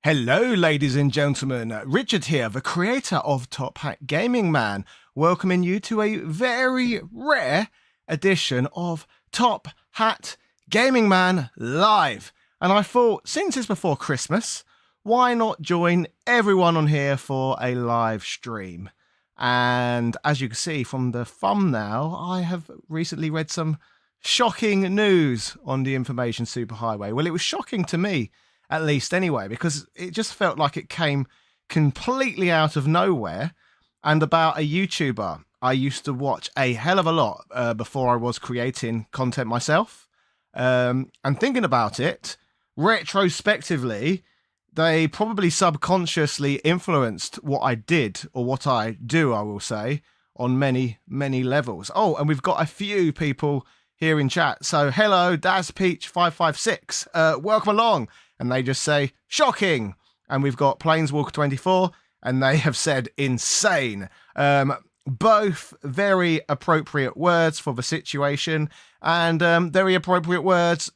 Hello, ladies and gentlemen. Richard here, the creator of Top Hat Gaming Man, welcoming you to a very rare edition of Top Hat Gaming Man Live. And I thought, since it's before Christmas, why not join everyone on here for a live stream? And as you can see from the thumbnail, I have recently read some shocking news on the information superhighway. Well, it was shocking to me, at least anyway, because it just felt like it came completely out of nowhere, and about a YouTuber I used to watch a hell of a lot before I was creating content myself. And thinking about it, retrospectively, they probably subconsciously influenced what I did, or what I do, I will say, on many, many levels. Oh, and we've got a few people here in chat. So hello, DazPeach556, welcome along. And they just say, shocking. And we've got Planeswalker24, and they have said insane. Both very appropriate words for the situation, and very appropriate words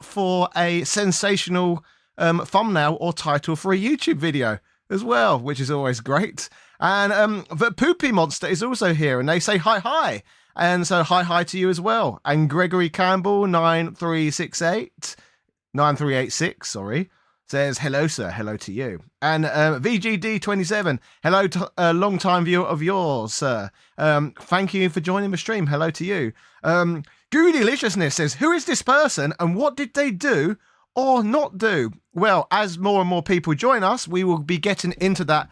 for a sensational thumbnail or title for a YouTube video as well, which is always great. And the Poopy Monster is also here, and they say hi. And so hi to you as well. And Gregory Campbell 9386, sorry, says hello, sir. Hello to you. And VGD27, hello to a long-time viewer of yours, sir. Thank you for joining the stream. Hello to you. Gooey Deliciousness says, who is this person and what did they do or not do? Well, as more and more people join us, we will be getting into that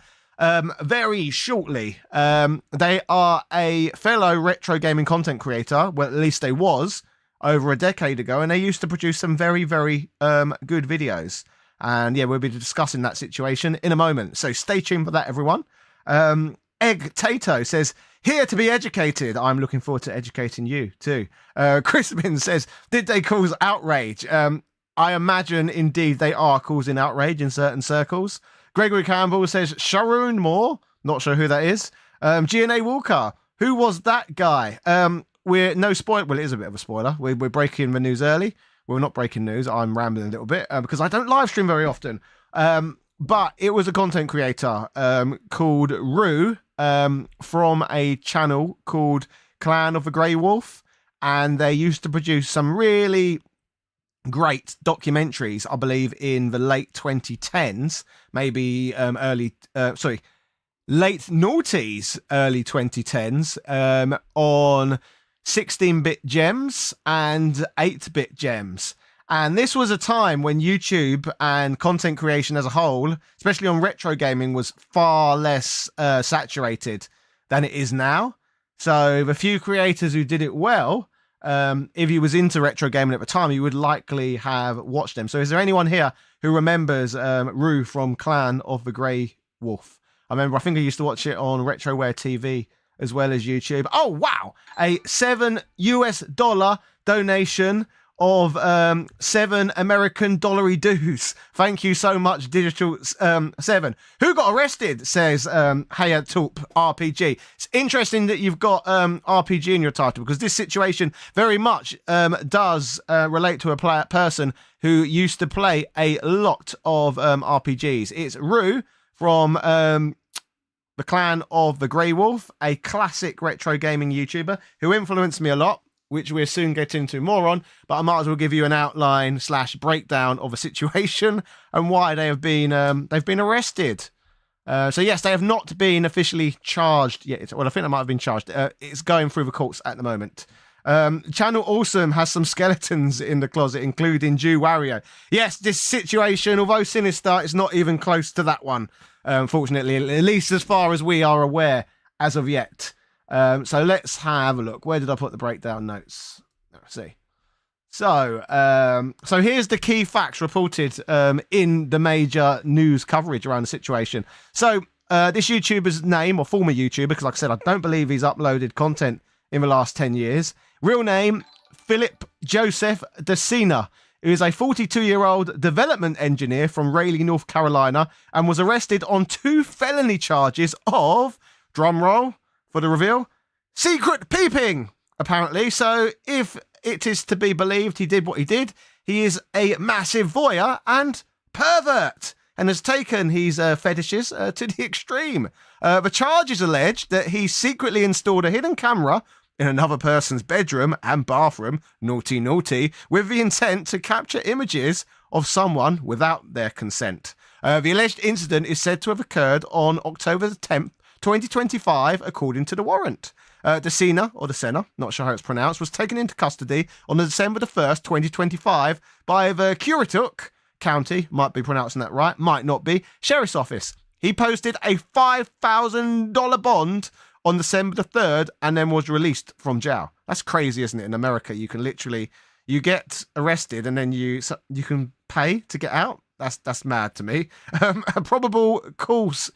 very shortly. They are a fellow retro gaming content creator. Well, at least they was over a decade ago, and they used to produce some very, very good videos. And yeah, we'll be discussing that situation in a moment. So stay tuned for that, everyone. Egg Tato says, here to be educated. I'm looking forward to educating you too. Crispin says, did they cause outrage? I imagine indeed they are causing outrage in certain circles. Gregory Campbell says, Sharon Moore. Not sure who that is. GNA Walker. Who was that guy? We're no spoil. Well, it is a bit of a spoiler. We're breaking the news early. We're not breaking news. I'm rambling a little bit because I don't live stream very often. But it was a content creator called Roo from a channel called Clan of the Grey Wolf. And they used to produce some really great documentaries, I believe, in the late 2010s, maybe late noughties, early 2010s, on 16-bit gems and 8-bit gems. And this was a time when YouTube and content creation as a whole, especially on retro gaming, was far less saturated than it is now. So the few creators who did it well, if you was into retro gaming at the time, you would likely have watched them. So is there anyone here who remembers Roo from Clan of the Grey Wolf? I think I used to watch it on RetroWare TV as well as YouTube. Oh, wow. A $7 donation of 7 American dollary dues. Thank you so much, Digital 7. Who got arrested, says Hayatulp RPG. It's interesting that you've got RPG in your title, because this situation very much does relate to a person who used to play a lot of RPGs. It's Roo from the Clan of the Grey Wolf, a classic retro gaming YouTuber who influenced me a lot, which we'll soon get into more on, but I might as well give you an outline / breakdown of a situation and why they have been arrested. So yes, they have not been officially charged yet. Well, I think they might have been charged. It's going through the courts at the moment. Channel Awesome has some skeletons in the closet, including Jew Wario. Yes, this situation, although sinister, is not even close to that one, unfortunately, at least as far as we are aware as of yet. So let's have a look. Where did I put the breakdown notes? Let's see. So here's the key facts reported in the major news coverage around the situation. So this YouTuber's name, or former YouTuber, because like I said, I don't believe he's uploaded content in the last 10 years. Real name, Philip Joseph DeCina, who is a 42-year-old development engineer from Raleigh, North Carolina, and was arrested on 2 felony charges of, drumroll for the reveal, secret peeping, apparently. So if it is to be believed he did what he did, he is a massive voyeur and pervert. and has taken his fetishes to the extreme. The charges allege that he secretly installed a hidden camera in another person's bedroom and bathroom, naughty naughty, with the intent to capture images of someone without their consent. The alleged incident is said to have occurred on October the 10th, 2025, according to the warrant. The Senna, not sure how it's pronounced, was taken into custody on December the 1st, 2025 by the Currituck County, might be pronouncing that right, might not be, Sheriff's Office. He posted a $5,000 bond on December the 3rd and then was released from jail. That's crazy, isn't it? In America, you can literally, you get arrested and then you can pay to get out. That's mad to me. A probable cause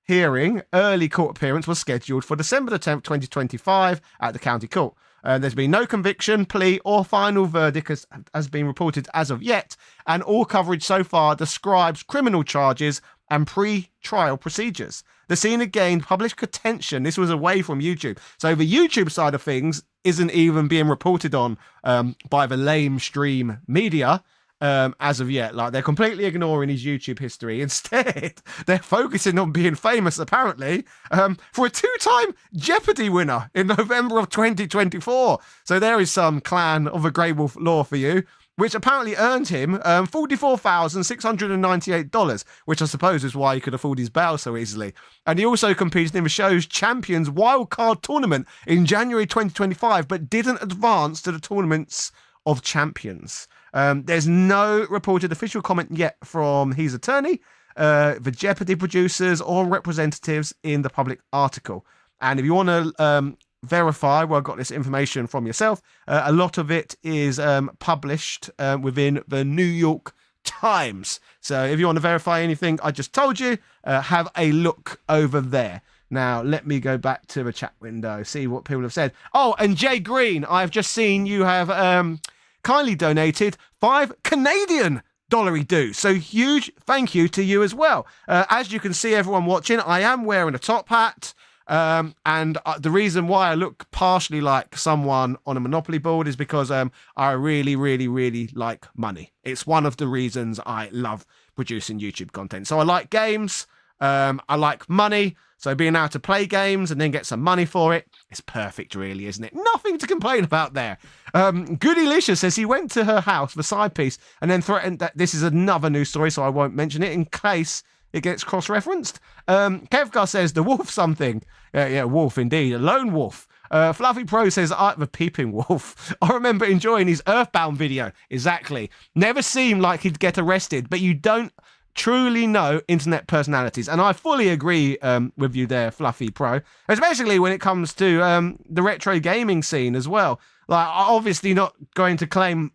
hearing, early court appearance, was scheduled for December the 10th, 2025 at the county court. There's been no conviction, plea, or final verdict has been reported as of yet, and all coverage so far describes criminal charges and pre-trial procedures. The scene gained public attention. This was away from YouTube. So the YouTube side of things isn't even being reported on by the lamestream media as of yet. Like, they're completely ignoring his YouTube history. Instead, they're focusing on being famous, apparently, for a 2-time Jeopardy winner in November of 2024. So there is some clan of a Grey Wolf lore for you, which apparently earned him $44,698, which I suppose is why he could afford his bail so easily. And he also competed in the show's Champions Wildcard Tournament in January 2025, but didn't advance to the Tournaments of Champions. There's no reported official comment yet from his attorney, the Jeopardy producers, or representatives in the public article. And if you want to verify where I got this information from yourself, a lot of it is published within the New York Times. So if you want to verify anything I just told you, have a look over there. Now, let me go back to the chat window, see what people have said. Oh, and Jay Green, I've just seen you have kindly donated 5 Canadian dollary dues. So huge thank you to you as well. As you can see, everyone watching, I am wearing a top hat. And the reason why I look partially like someone on a Monopoly board is because I really, really, really like money. It's one of the reasons I love producing YouTube content. So I like games. I like money. So being able to play games and then get some money for it, it's perfect, really, isn't it? Nothing to complain about there. Goodylicious says he went to her house for side piece and then threatened that this is another news story, so I won't mention it in case it gets cross-referenced. Kevgar says the wolf something. Yeah, wolf indeed. A lone wolf. Fluffy Pro says, the peeping wolf. I remember enjoying his Earthbound video. Exactly. Never seemed like he'd get arrested, but you don't truly know internet personalities. And I fully agree with you there, Fluffy Pro, especially when it comes to the retro gaming scene as well. Like, I'm obviously not going to claim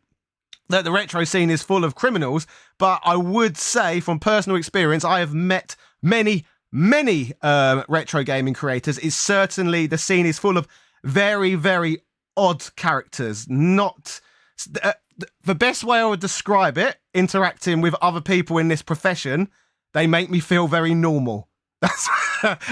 that the retro scene is full of criminals, but I would say from personal experience, I have met many retro gaming creators. It's certainly, the scene is full of very, very odd characters. Not the best way I would describe it, interacting with other people in this profession, they make me feel very normal. That's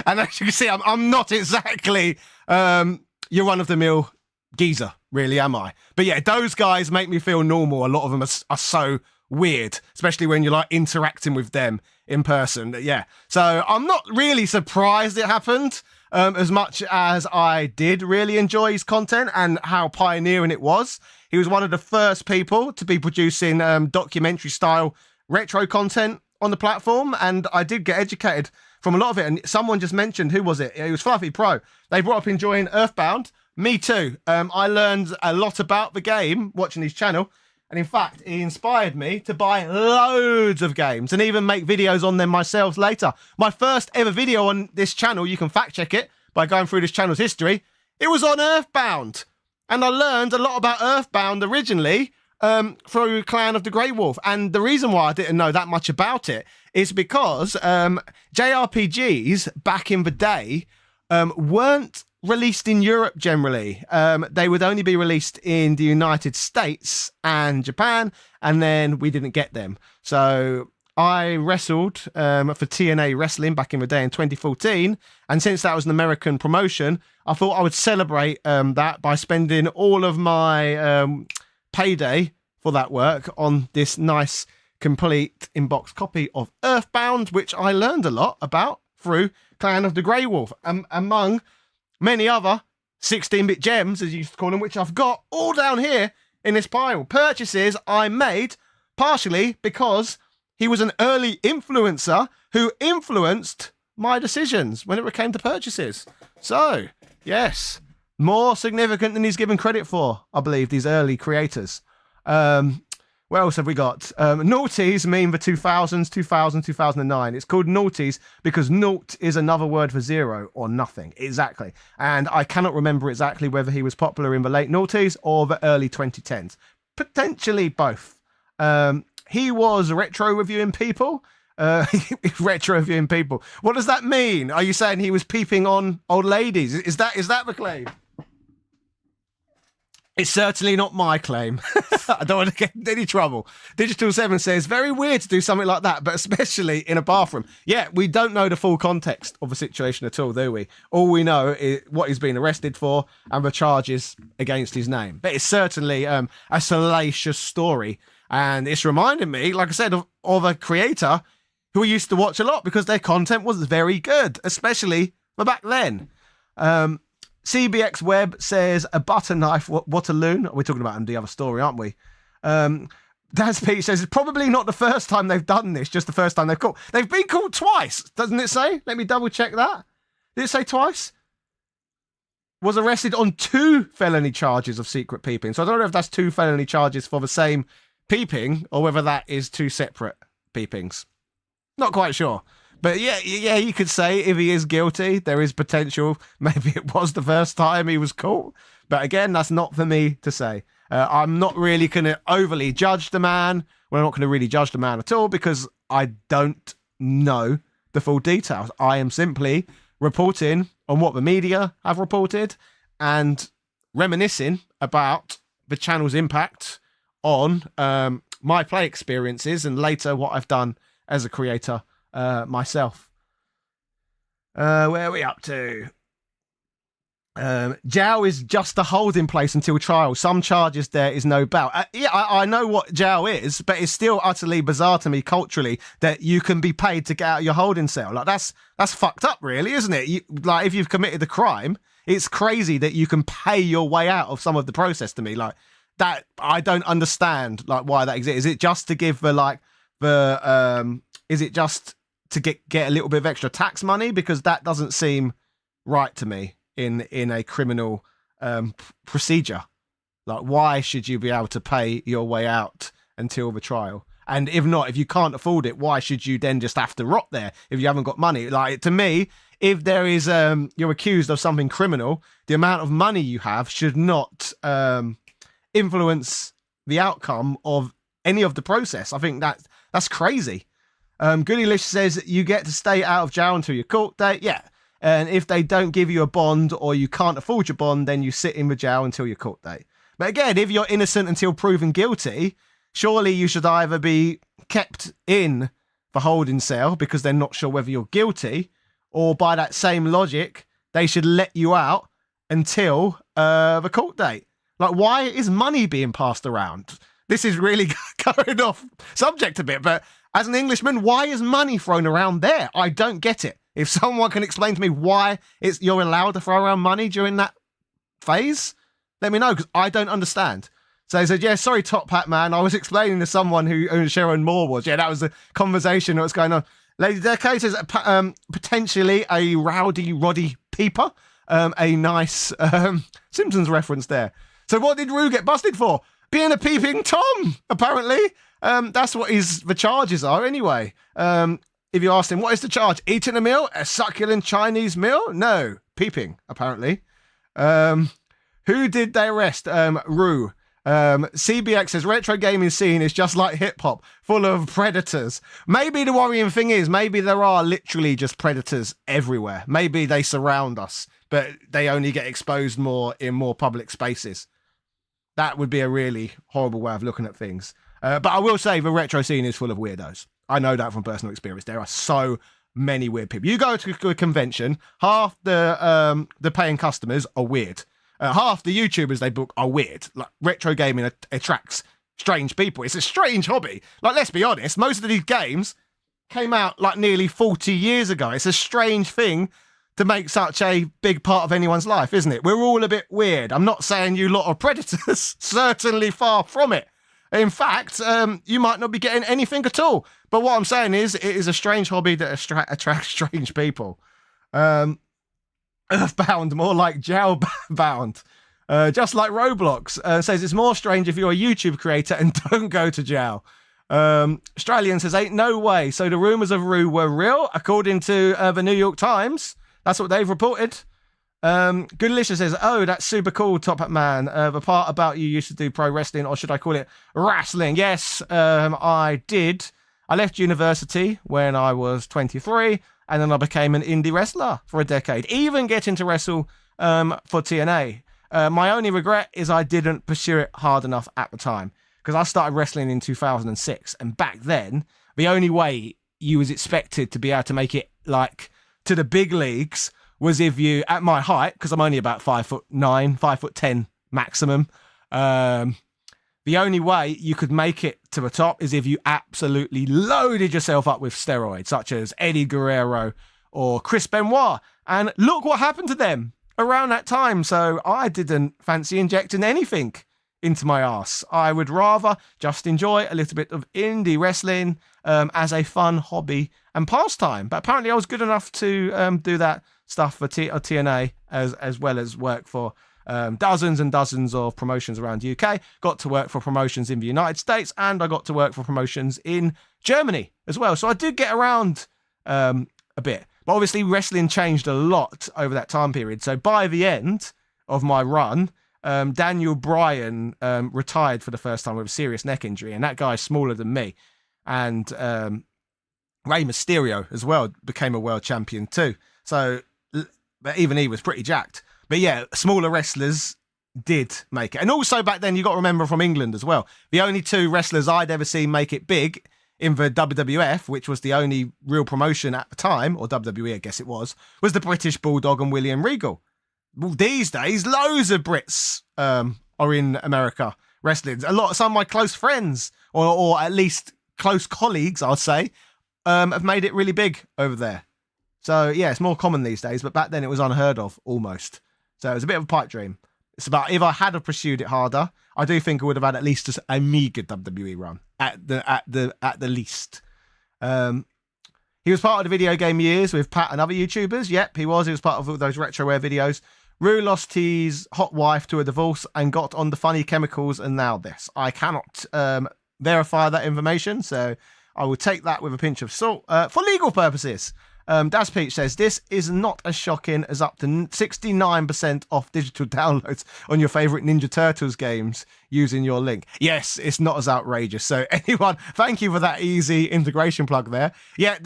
and as you can see, I'm not exactly your run-of-the-mill geezer, really, am I? But yeah, those guys make me feel normal. A lot of them are so weird, especially when you're like interacting with them in person. Yeah, so I'm not really surprised it happened, as much as I did really enjoy his content and how pioneering it was. He was one of the first people to be producing documentary style retro content on the platform, and I did get educated from a lot of it. And someone just mentioned, who was it? It was Fluffy Pro. They brought up enjoying Earthbound. Me too. I learned a lot about the game watching his channel. And in fact, he inspired me to buy loads of games and even make videos on them myself later. My first ever video on this channel, you can fact check it by going through this channel's history, it was on Earthbound. And I learned a lot about Earthbound originally through Clan of the Grey Wolf. And the reason why I didn't know that much about it is because JRPGs back in the day weren't released in Europe generally. They would only be released in the United States and Japan, and then we didn't get them. So I wrestled for TNA Wrestling back in the day in 2014, and since that was an American promotion, I thought I would celebrate that by spending all of my payday for that work on this nice complete in-box copy of Earthbound, which I learned a lot about through Clan of the Grey Wolf, among many other 16-bit gems, as you used to call them, which I've got all down here in this pile. Purchases I made partially because he was an early influencer who influenced my decisions when it came to purchases. So, yes, more significant than he's given credit for, I believe, these early creators. What else have we got? Noughties mean the 2000s, 2009. It's called noughties because naught is another word for zero or nothing. Exactly. And I cannot remember exactly whether he was popular in the late noughties or the early 2010s. Potentially both. He was retro reviewing people. Retro reviewing people. What does that mean? Are you saying he was peeping on old ladies? Is that the claim? It's certainly not my claim. I don't want to get in any trouble. Digital 7 says, very weird to do something like that, but especially in a bathroom. Yeah, we don't know the full context of the situation at all, do we? All we know is what he's been arrested for and the charges against his name. But it's certainly a salacious story. And it's reminding me, like I said, of a creator who we used to watch a lot because their content was very good, especially back then. CBX Web says a butter knife. What a loon. We're talking about the other story, aren't we? Daz Pete says it's probably not the first time they've done this, just the first time they've caught. They've been caught twice, doesn't it say? Let me double check that. Did it say twice? Was arrested on 2 felony charges of secret peeping. So I don't know if that's 2 felony charges for the same peeping or whether that is 2 separate peepings. Not quite sure. But yeah, you could say if he is guilty, there is potential. Maybe it was the first time he was caught. But again, that's not for me to say. I'm not really going to overly judge the man. Well, I'm not going to really judge the man at all because I don't know the full details. I am simply reporting on what the media have reported and reminiscing about the channel's impact on my play experiences and later what I've done as a creator myself. Where are we up to? Jail is just a holding place until trial. Some charges there is no bail. Yeah, I know what jail is, but it's still utterly bizarre to me culturally that you can be paid to get out of your holding cell. Like that's fucked up, really, isn't it? Like if you've committed a crime, it's crazy that you can pay your way out of some of the process. To me, like that, I don't understand like why that exists. Is it just to give is it just to get a little bit of extra tax money? Because that doesn't seem right to me in a criminal procedure. Like, why should you be able to pay your way out until the trial? And if not, if you can't afford it, why should you then just have to rot there if you haven't got money? Like, to me, if there is you're accused of something criminal, the amount of money you have should not influence the outcome of any of the process. I think that's crazy. Goodylicious says you get to stay out of jail until your court date. Yeah. And if they don't give you a bond or you can't afford your bond, then you sit in the jail until your court date. But again, if you're innocent until proven guilty, surely you should either be kept in the holding cell because they're not sure whether you're guilty, or by that same logic, they should let you out until the court date. Like, why is money being passed around? This is really going off subject a bit, but as an Englishman, why is money thrown around there? I don't get it. If someone can explain to me why you're allowed to throw around money during that phase, let me know, because I don't understand. So he said, yeah, sorry, Top Hat Man. I was explaining to someone who Sharon Moore was. Yeah, that was the conversation that was going on. Lady Decade says, potentially a rowdy Roddy Peeper. A nice Simpsons reference there. So what did Roo get busted for? Being a peeping Tom, apparently. That's what the charges are anyway. If you asked him, what is the charge? Eating a meal? A succulent Chinese meal? No. Peeping, apparently. Who did they arrest? Roo. CBX says, retro gaming scene is just like hip-hop, full of predators. Maybe the worrying thing is, maybe there are literally just predators everywhere. Maybe they surround us, but they only get exposed more in more public spaces. That would be a really horrible way of looking at things. But I will say the retro scene is full of weirdos. I know that from personal experience. There are so many weird people. You go to a convention, half the paying customers are weird. Half the YouTubers they book are weird. Like, retro gaming attracts strange people. It's a strange hobby. Like, let's be honest, most of these games came out like nearly 40 years ago. It's a strange thing to make such a big part of anyone's life, isn't it? We're all a bit weird. I'm not saying you lot are predators, certainly far from it. In fact, you might not be getting anything at all. But what I'm saying is, it is a strange hobby that attracts strange people. Earthbound, more like jail-bound. Just like Roblox, says it's more strange if you're a YouTube creator and don't go to jail. Australian says, ain't no way. So the rumours of Roo were real, according to the New York Times. That's what they've reported. Goodlisha says, oh, that's super cool, Top Hat Man. The part about you used to do pro wrestling, or should I call it wrestling? Yes, I did. I left university when I was 23, and then I became an indie wrestler for a decade, even getting to wrestle for TNA. My only regret is I didn't pursue it hard enough at the time, because I started wrestling in 2006, and back then, the only way you was expected to be able to make it, like, to the big leagues was if you, at my height, because I'm only about 5'9", 5'10" maximum, the only way you could make it to the top is if you absolutely loaded yourself up with steroids, such as Eddie Guerrero or Chris Benoit. And look what happened to them around that time. So I didn't fancy injecting anything into my ass. I would rather just enjoy a little bit of indie wrestling as a fun hobby and pastime. But apparently I was good enough to do that stuff for TNA as well as work for dozens and dozens of promotions around the UK. Got to work for promotions in the United States, and I got to work for promotions in Germany as well. So I did get around a bit. But obviously wrestling changed a lot over that time period. So by the end of my run, Daniel Bryan retired for the first time with a serious neck injury, and that guy's smaller than me. And Rey Mysterio as well became a world champion too. So but even he was pretty jacked. But yeah, smaller wrestlers did make it. And also back then, you got to remember, from England as well, the only two wrestlers I'd ever seen make it big in the WWF, which was the only real promotion at the time, or WWE I guess it was the British Bulldog and William Regal. Well, these days, loads of Brits are in America wrestling. Some of my close friends, or at least close colleagues, I'll say, have made it really big over there. So yeah, it's more common these days, but back then it was unheard of almost. So it was a bit of a pipe dream. It's about, if I had have pursued it harder, I do think I would have had at least just a meager WWE run at the least. He was part of the video game years with Pat and other YouTubers. Yep, he was. He was part of all those retroware videos. Roo lost his hot wife to a divorce and got on the funny chemicals, and now this. I cannot verify that information, so I will take that with a pinch of salt for legal purposes. Das Peach says, this is not as shocking as up to 69% off digital downloads on your favourite Ninja Turtles games using your link. Yes, it's not as outrageous. So anyone, thank you for that easy integration plug there. Yeah,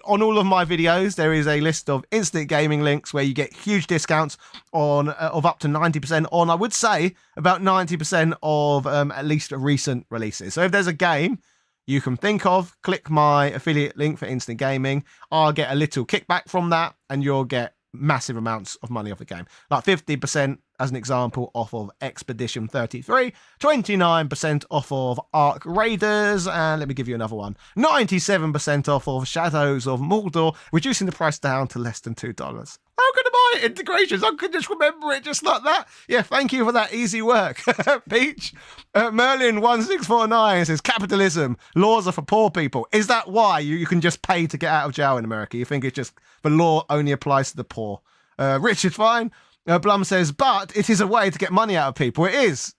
on all of my videos, there is a list of instant gaming links where you get huge discounts on of up to 90% on, I would say, about 90% of at least recent releases. So if there's a game you can think of, click my affiliate link for instant gaming. I'll get a little kickback from that, and you'll get massive amounts of money off the game. Like 50%, as an example, off of Expedition 33, 29% off of Ark Raiders, and let me give you another one, 97% off of Shadows of Mordor, reducing the price down to less than $2. How could I buy integrations? I could just remember it just like that. Yeah, thank you for that easy work. Peach. Merlin1649 says, capitalism, laws are for poor people. Is that why you can just pay to get out of jail in America? You think it's just the law only applies to the poor? Richard Fine. Blum says, but it is a way to get money out of people. It is.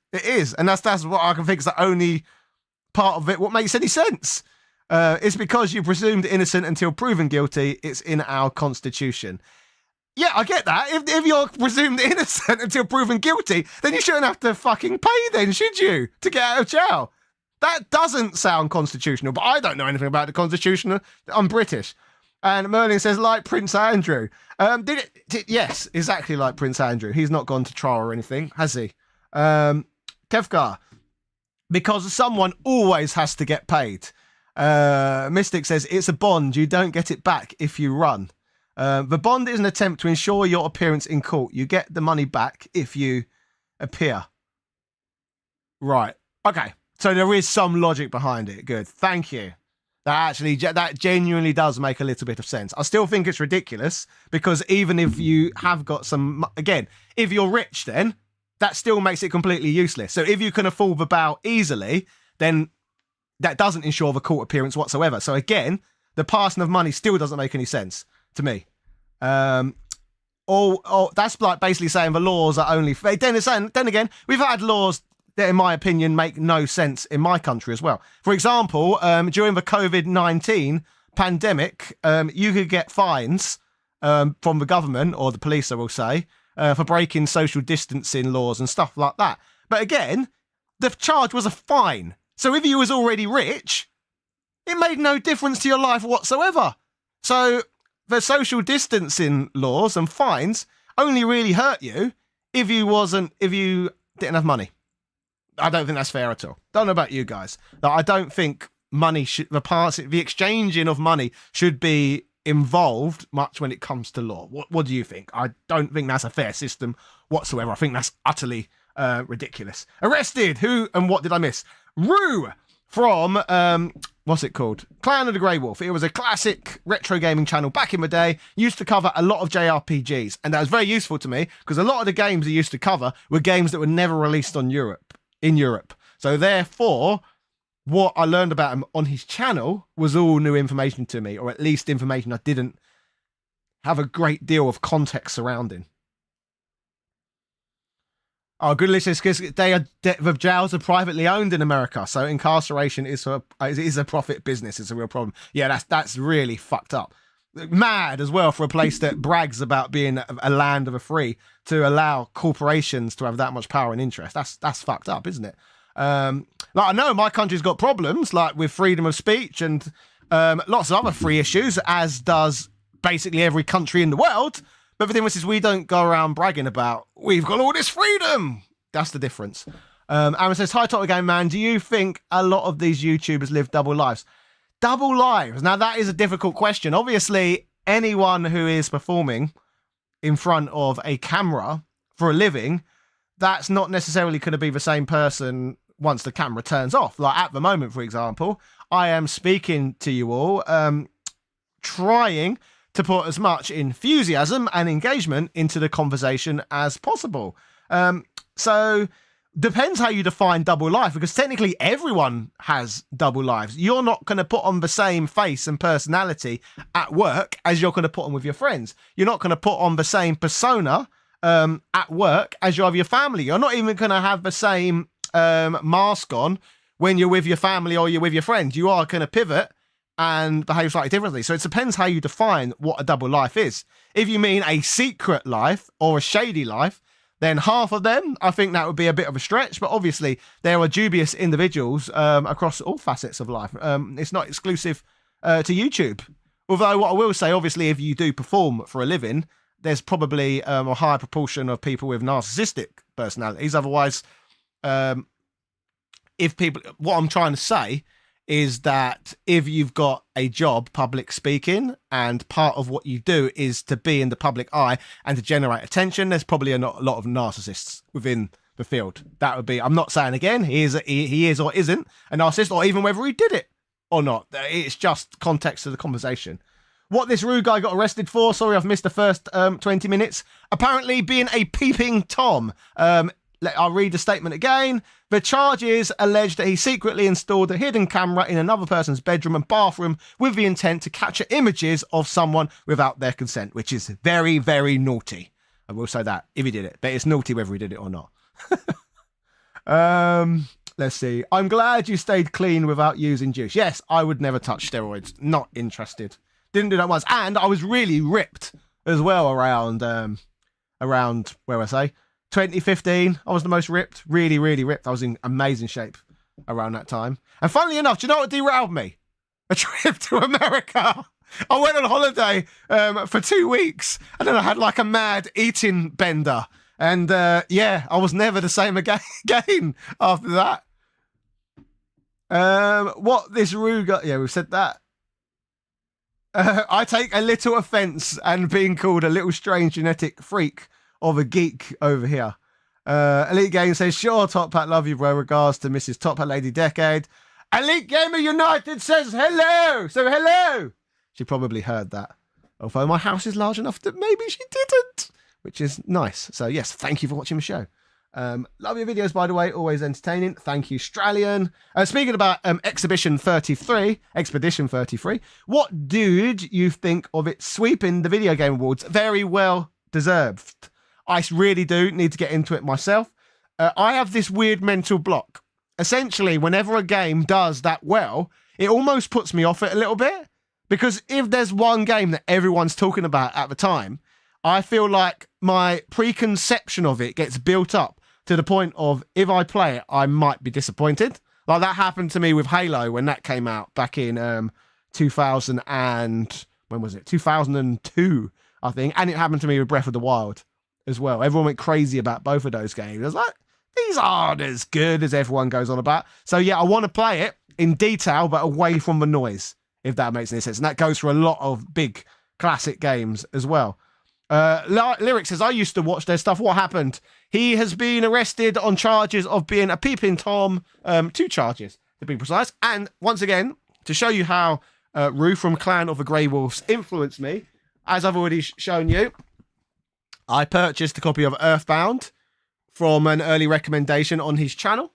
And that's what I can think is the only part of it what makes any sense. It's because you're presumed innocent until proven guilty. It's in our constitution. Yeah, I get that. If you're presumed innocent until proven guilty, then you shouldn't have to fucking pay then, should you, to get out of jail? That doesn't sound constitutional, but I don't know anything about the Constitution. I'm British. And Merlin says, like Prince Andrew. Yes, exactly like Prince Andrew. He's not gone to trial or anything, has he? Kevkar, because someone always has to get paid. Mystic says, it's a bond. You don't get it back if you run. The bond is an attempt to ensure your appearance in court. You get the money back if you appear. Right. Okay. So there is some logic behind it. Good. Thank you. That genuinely does make a little bit of sense. I still think it's ridiculous because even if you have got some, again, if you're rich, then that still makes it completely useless. So if you can afford the bow easily, then that doesn't ensure the court appearance whatsoever. So again, the passing of money still doesn't make any sense to me. That's like basically saying the laws are only. Then again, we've had laws that, in my opinion, make no sense in my country as well. For example, during the COVID-19 pandemic, you could get fines from the government, or the police, I will say, for breaking social distancing laws and stuff like that. But again, the charge was a fine. So if you was already rich, it made no difference to your life whatsoever. So the social distancing laws and fines only really hurt you if you didn't have money. I don't think that's fair at all. Don't know about you guys. I don't think money the exchanging of money should be involved much when it comes to law. What do you think? I don't think that's a fair system whatsoever. I think that's utterly ridiculous. Arrested. Who and what did I miss? Roo from what's it called? Clan of the Grey Wolf. It was a classic retro gaming channel back in the day. Used to cover a lot of JRPGs, and that was very useful to me because a lot of the games he used to cover were games that were never released in Europe. So therefore, what I learned about him on his channel was all new information to me, or at least information I didn't have a great deal of context surrounding. Oh, good listeners, because the jails are privately owned in America, so incarceration is a profit business. It's a real problem. Yeah, that's really fucked up. Mad as well for a place that brags about being a land of the free to allow corporations to have that much power and interest. That's fucked up, isn't it? Like, I know my country's got problems like with freedom of speech and lots of other free issues, as does basically every country in the world. But the difference is we don't go around bragging about we've got all this freedom. That's the difference. Aaron says, hi, Top Game Man. Do you think a lot of these YouTubers live double lives? Double lives. Now, that is a difficult question. Obviously, anyone who is performing in front of a camera for a living, that's not necessarily going to be the same person once the camera turns off. Like at the moment, for example, I am speaking to you all, trying to put as much enthusiasm and engagement into the conversation as possible. So depends how you define double life, because technically everyone has double lives. You're not going to put on the same face and personality at work as you're going to put on with your friends. You're not going to put on the same persona at work as you have your family. You're not even going to have the same mask on when you're with your family or you're with your friends. You are going to pivot and behave slightly differently. So it depends how you define what a double life is. If you mean a secret life or a shady life, then half of them, I think that would be a bit of a stretch. But obviously, there are dubious individuals across all facets of life. It's not exclusive to YouTube. Although what I will say, obviously, if you do perform for a living, there's probably a higher proportion of people with narcissistic personalities. Otherwise, what I'm trying to say is that if you've got a job, public speaking, and part of what you do is to be in the public eye and to generate attention, there's probably a lot of narcissists within the field. That would be, I'm not saying again, he is or isn't a narcissist, or even whether he did it or not. It's just context of the conversation. What this Roo guy got arrested for, sorry, I've missed the first 20 minutes. Apparently being a peeping Tom. I'll read the statement again. The charges allege that he secretly installed a hidden camera in another person's bedroom and bathroom with the intent to capture images of someone without their consent, which is very, very naughty. I will say that, if he did it. But it's naughty whether he did it or not. Let's see. I'm glad you stayed clean without using juice. Yes, I would never touch steroids. Not interested. Didn't do that once. And I was really ripped as well around where I say, 2015, I was the most ripped, really, really ripped. I was in amazing shape around that time. And funnily enough, do you know what derailed me? A trip to America. I went on holiday for 2 weeks, and then I had like a mad eating bender. And yeah, I was never the same again after that. What this Roo got? Yeah, we've said that. I take a little offence and being called a little strange genetic freak of a geek over here. Elite Game says, sure, Top Hat, love you, bro. Regards to Mrs. Top Hat Lady Decade. Elite Gamer United says hello. So hello. She probably heard that. Although my house is large enough that maybe she didn't, which is nice. So yes, thank you for watching the show. Love your videos, by the way, always entertaining. Thank you, Stralian. Speaking about Expedition 33, what did you think of it sweeping the Video Game Awards? Very well deserved. I really do need to get into it myself. I have this weird mental block. Essentially, whenever a game does that well, it almost puts me off it a little bit. Because if there's one game that everyone's talking about at the time, I feel like my preconception of it gets built up to the point of if I play it, I might be disappointed. Like that happened to me with Halo when that came out back in 2000 and when was it? 2002, I think. And it happened to me with Breath of the Wild as well. Everyone went crazy about both of those games. I was like, these aren't as good as everyone goes on about. So yeah, I want to play it in detail, but away from the noise, if that makes any sense. And that goes for a lot of big classic games as well. Lyric says, I used to watch their stuff. What happened? He has been arrested on charges of being a peeping Tom. 2 charges, to be precise. And once again, to show you how Roo from Clan of the Grey Wolves influenced me, as I've already shown you, I purchased a copy of Earthbound from an early recommendation on his channel.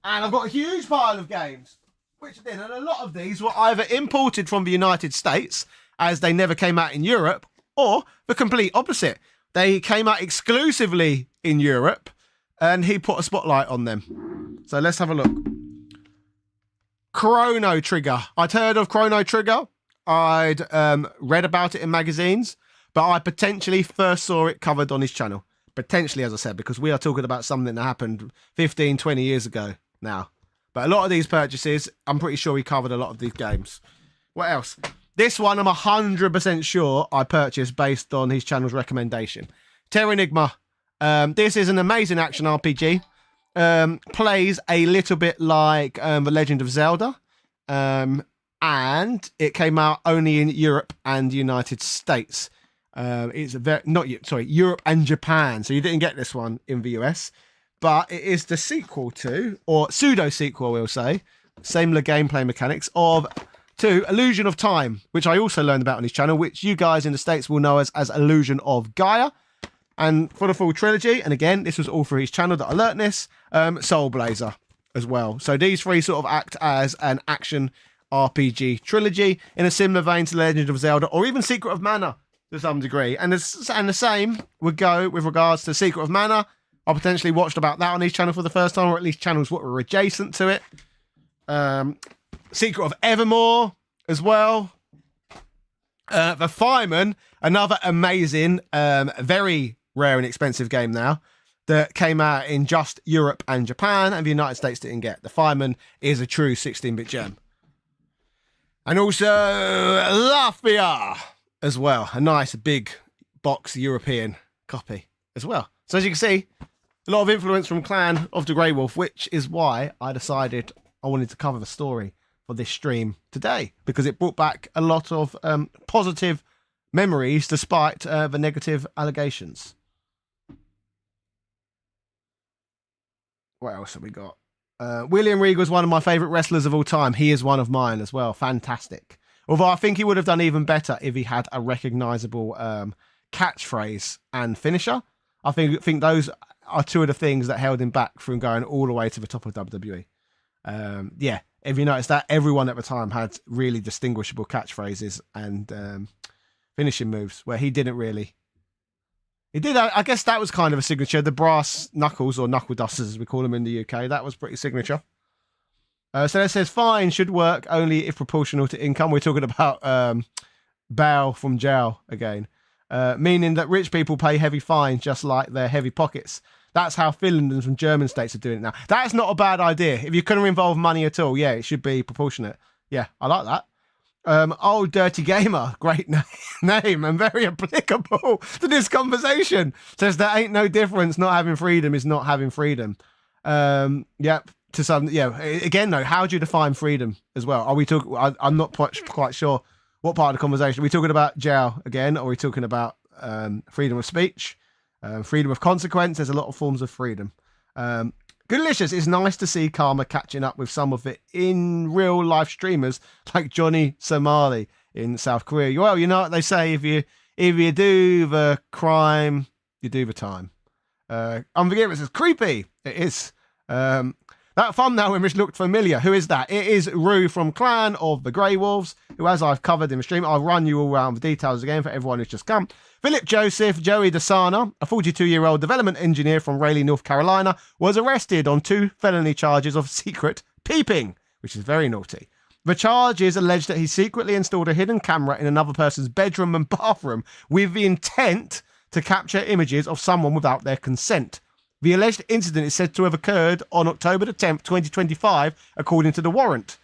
And I've got a huge pile of games, which then, and a lot of these were either imported from the United States, as they never came out in Europe, or the complete opposite. They came out exclusively in Europe, and he put a spotlight on them. So let's have a look. Chrono Trigger. I'd heard of Chrono Trigger. I'd read about it in magazines, but I potentially first saw it covered on his channel. Potentially, as I said, because we are talking about something that happened 15, 20 years ago now. But a lot of these purchases, I'm pretty sure he covered a lot of these games. What else? This one, I'm 100% sure I purchased based on his channel's recommendation. Terranigma. This is an amazing action RPG. Plays a little bit like The Legend of Zelda. And it came out only in Europe and the United States. It's Europe and Japan. So you didn't get this one in the US. But it is the sequel to, or pseudo-sequel, we'll say, similar gameplay mechanics of, to Illusion of Time, which I also learned about on his channel, which you guys in the States will know as Illusion of Gaia. And for the full trilogy, and again, this was all for his channel that I learnt this, Soul Blazer as well. So these 3 sort of act as an action RPG trilogy in a similar vein to Legend of Zelda, or even Secret of Mana to some degree. And the same would go with regards to Secret of Mana. I potentially watched about that on his channel for the first time, or at least channels what were adjacent to it. Secret of Evermore as well. The Fireman, another amazing, very rare and expensive game now that came out in just Europe and Japan, and the United States didn't get. The Fireman is a true 16-bit gem. And also Lafia as well, a nice big box European copy as well. So as you can see, a lot of influence from Clan of the Grey Wolf, which is why I decided I wanted to cover the story for this stream today, because it brought back a lot of positive memories despite the negative allegations. What else have we got? William Regal is one of my favourite wrestlers of all time. He is one of mine as well. Fantastic. Although I think he would have done even better if he had a recognisable catchphrase and finisher. I think those are 2 of the things that held him back from going all the way to the top of WWE. Yeah, if you notice that, everyone at the time had really distinguishable catchphrases and finishing moves, where he didn't really. He did, I guess that was kind of a signature. The brass knuckles, or knuckle dusters as we call them in the UK, that was pretty signature. So that says, fine, should work only if proportional to income. We're talking about Bao from Zhao again. Meaning that rich people pay heavy fines just like their heavy pockets. That's how Finland and some German states are doing it now. That's not a bad idea. If you're going to involve money at all, yeah, it should be proportionate. Yeah, I like that. Old Dirty Gamer, great name and very applicable to this conversation. Says there ain't no difference. Not having freedom is not having freedom. Yep. To some, yeah. Again, though, how do you define freedom as well? Are we talking? I'm not quite sure what part of the conversation. Are we talking about Zhao again, or are we talking about freedom of speech? Freedom of consequence. There's a lot of forms of freedom. Goodlicious, it's nice to see Karma catching up with some of it in real life streamers like Johnny Somali in South Korea. Well, you know what they say, if you do the crime, you do the time. Unforgiven says, creepy. It is. That thumbnail image looked familiar. Who is that? It is Roo from Clan of the Grey Wolves, who, as I've covered in the stream, I'll run you all around the details again for everyone who's just come. Philip Joseph, Joey Desana, a 42-year-old development engineer from Raleigh, North Carolina, was arrested on 2 felony charges of secret peeping, which is very naughty. The charges allege that he secretly installed a hidden camera in another person's bedroom and bathroom with the intent to capture images of someone without their consent. The alleged incident is said to have occurred on October the 10th, 2025, according to the warrant.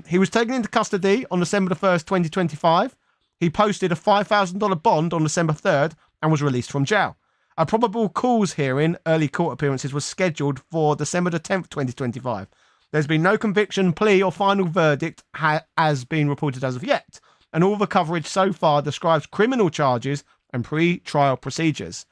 He was taken into custody on December the 1st, 2025. He posted a $5,000 bond on December 3rd and was released from jail. A probable cause hearing, early court appearances, was scheduled for December the 10th, 2025. There's been no conviction, plea, or final verdict has been reported as of yet, and all the coverage so far describes criminal charges and pre-trial procedures.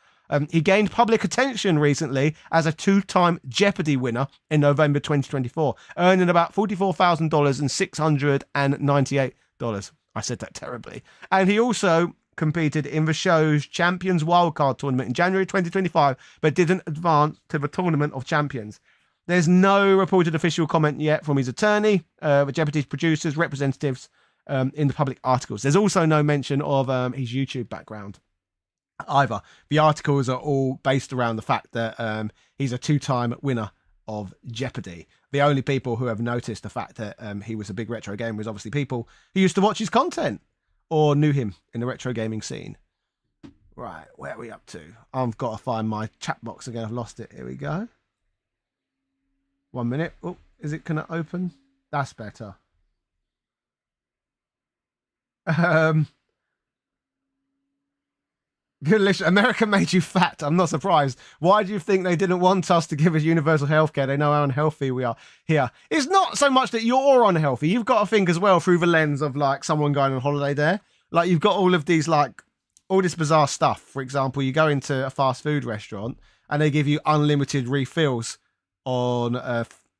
He gained public attention recently as a 2-time Jeopardy winner in November 2024, earning about $44,000 and $698. I said that terribly. And he also competed in the show's Champions Wildcard tournament in January 2025, but didn't advance to the Tournament of Champions. There's no reported official comment yet from his attorney, the Jeopardy's producers, representatives in the public articles. There's also no mention of his YouTube background either. The articles are all based around the fact that he's a 2-time winner of Jeopardy. The only people who have noticed the fact that he was a big retro gamer was obviously people who used to watch his content or knew him in the retro gaming scene. Right, where are we up to? I've got to find my chat box again. I've lost it. Here we go. 1 minute. Oh, is it going to open? That's better. America made you fat. I'm not surprised. Why do you think they didn't want us to give us universal healthcare? They know how unhealthy we are here. It's not so much that you're unhealthy. You've got to think as well through the lens of like someone going on holiday there. Like you've got all of these like all this bizarre stuff. For example, you go into a fast food restaurant and they give you unlimited refills on